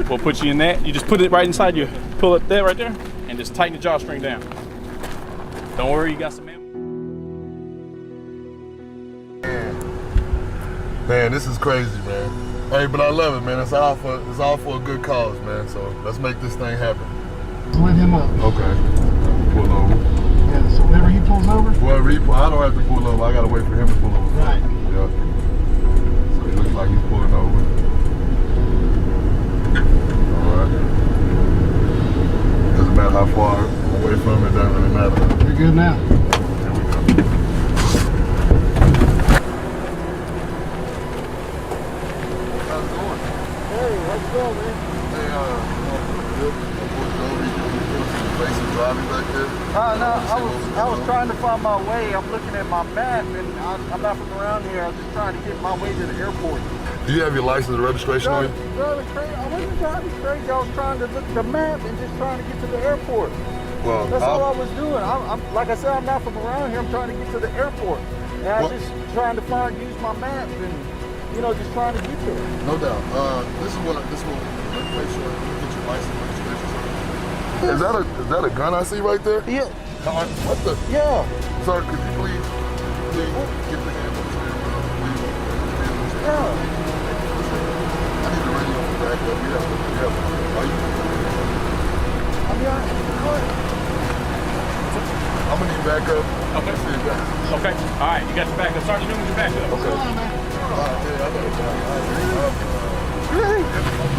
We'll put you in that. You just put it right inside you. Pull it there, right there, and just tighten the drawstring down. Don't worry, you got some ammo. Man, this is crazy, man. Hey, but I love it, man. It's all for a good cause, man. So let's make this thing happen. Let him up. Okay. Pull over. Yeah, so whenever he pulls over? Well, I don't have to pull over. I gotta wait for him to pull over. Right. Yeah. So it looks like he's pulling over. All right. Doesn't matter how far away from it, doesn't really matter. You're good now. Here we go. How's it going? Hey, how's it going, man? Hey, basic driving back there? No, I was trying to find my way. I'm looking at my map, and I'm not from around here. I was just trying to get my way to the airport. Do you have your license and registration on you? Driving crazy. I wasn't driving crazy. I was trying to look at the map and just trying to get to the airport. Well, that's all I was doing. I'm like I said, I'm not from around here. I'm trying to get to the airport, and I was just trying to use my map and just trying to get there. No doubt. This is what make sure you get your license and registration. Is that a gun I see right there? Yeah. What the? Yeah. Sir, could you please get the hand on the steering wheel, please? Yeah. I need the radio to back up. You have are you? I'm gonna need backup. Okay. Okay. All right. You got your backup. Sergeant Newman, your backup. Okay. Come on, man. Yeah, I got it.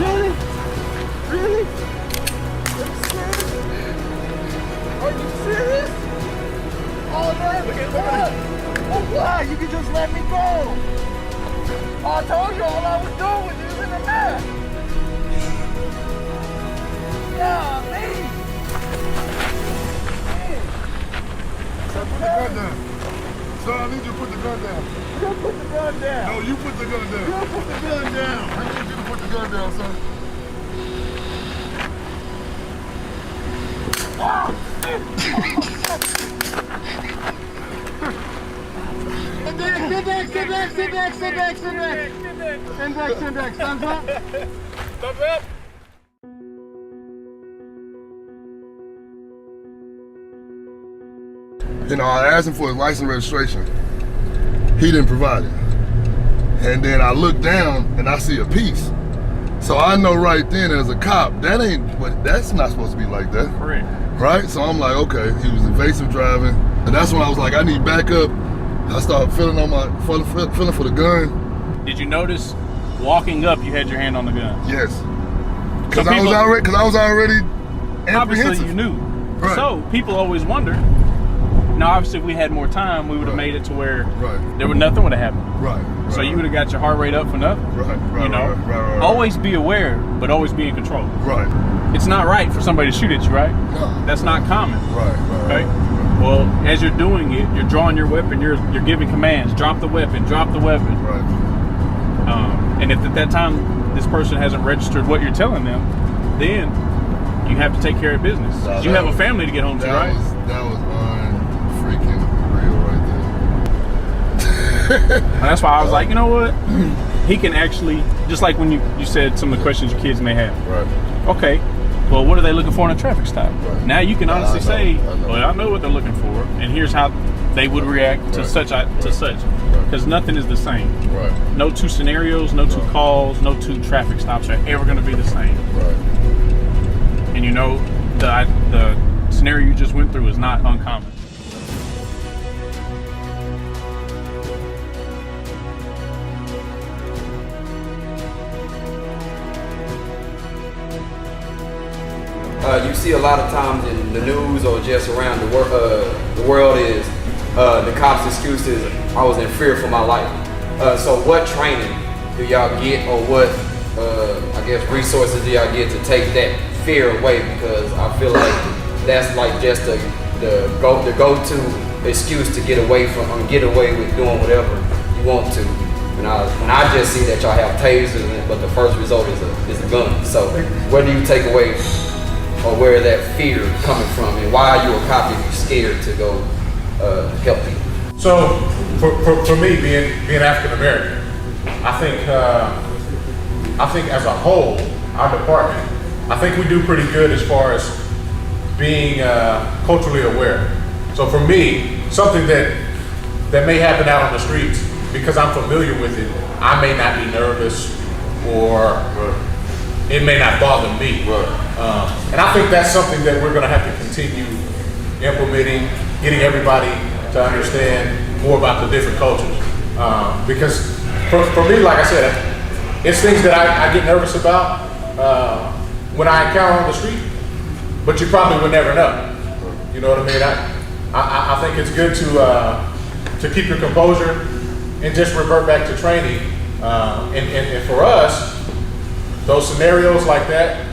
Really? Really? Are you serious? Oh, man. Look at that. Oh, wow. You can just let me go. Oh, I told you all I was doing was using the map. Yeah, man. Sir, put the gun down. Sir, I need you to put the gun down. You put the gun down. No, you put the gun down. You put the gun down. I need you to put the gun down, sir. Sit back. Thumbs up. Thumbs up. I asked him for his license and registration. He didn't provide it. And then I look down and I see a piece. So I know right then as a cop, that's not supposed to be like that. Correct. Right? So I'm like, okay, he was evasive driving. And that's when I was like, I need backup. I started feeling for the gun. Did you notice walking up you had your hand on the gun? Yes. Because I was already apprehensive. Obviously you knew. Right. So people always wonder. Now obviously if we had more time, we would have made it to where nothing would have happened. Right. So you would have got your heart rate up for nothing. Right. Always be aware, but always be in control. Right. It's not right for somebody to shoot at you, right? No. That's not common. Right. Okay. Well, as you're doing it, you're drawing your weapon. You're giving commands. Drop the weapon. Drop the weapon. Right. And if at that time this person hasn't registered what you're telling them, then you have to take care of business. You have a family to get home to, right? That was unfreaking real right there. And that's why I was like, you know what? He can actually, just like when you said some of the questions your kids may have. Right. Okay. Well, what are they looking for in a traffic stop? Right. Now you can honestly say, well, I know what they're looking for, and here's how they would react to such. Because nothing is the same. Right. No two scenarios, no two calls, no two traffic stops are ever going to be the same. Right. And the scenario you just went through is not uncommon. You see a lot of times in the news or just around the world is the cops' excuses, I was in fear for my life. So what training do y'all get, or what resources do y'all get to take that fear away? Because I feel like that's like just the go-to excuse to get away with doing whatever you want to. When I just see that y'all have tasers, but the first result is a gun. So what do you take away, or where that fear coming from, and why are you a cop if you're scared to go help people? So for me, being African American, I think as a whole, our department, I think we do pretty good as far as being culturally aware. So for me, something that may happen out on the streets, because I'm familiar with it, I may not be nervous or it may not bother me. And I think that's something that we're gonna have to continue implementing, getting everybody to understand more about the different cultures. Because for me, like I said, it's things that I get nervous about when I encounter on the street, but you probably would never know. You know what I mean? I think it's good to keep your composure and just revert back to training. And for us, those scenarios like that,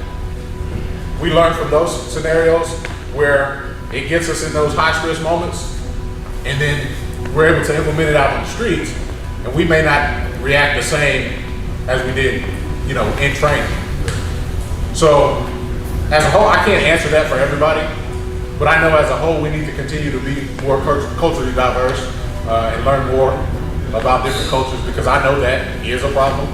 we learn from those scenarios where it gets us in those high stress moments, and then we're able to implement it out on the streets, and we may not react the same as we did, you know, in training. So as a whole, I can't answer that for everybody, but I know as a whole we need to continue to be more culturally diverse and learn more about different cultures, because I know that is a problem.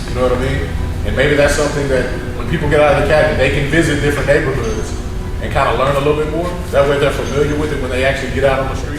You know what I mean? And maybe that's something that when people get out of the academy, they can visit different neighborhoods and kind of learn a little bit more. That way they're familiar with it when they actually get out on the street.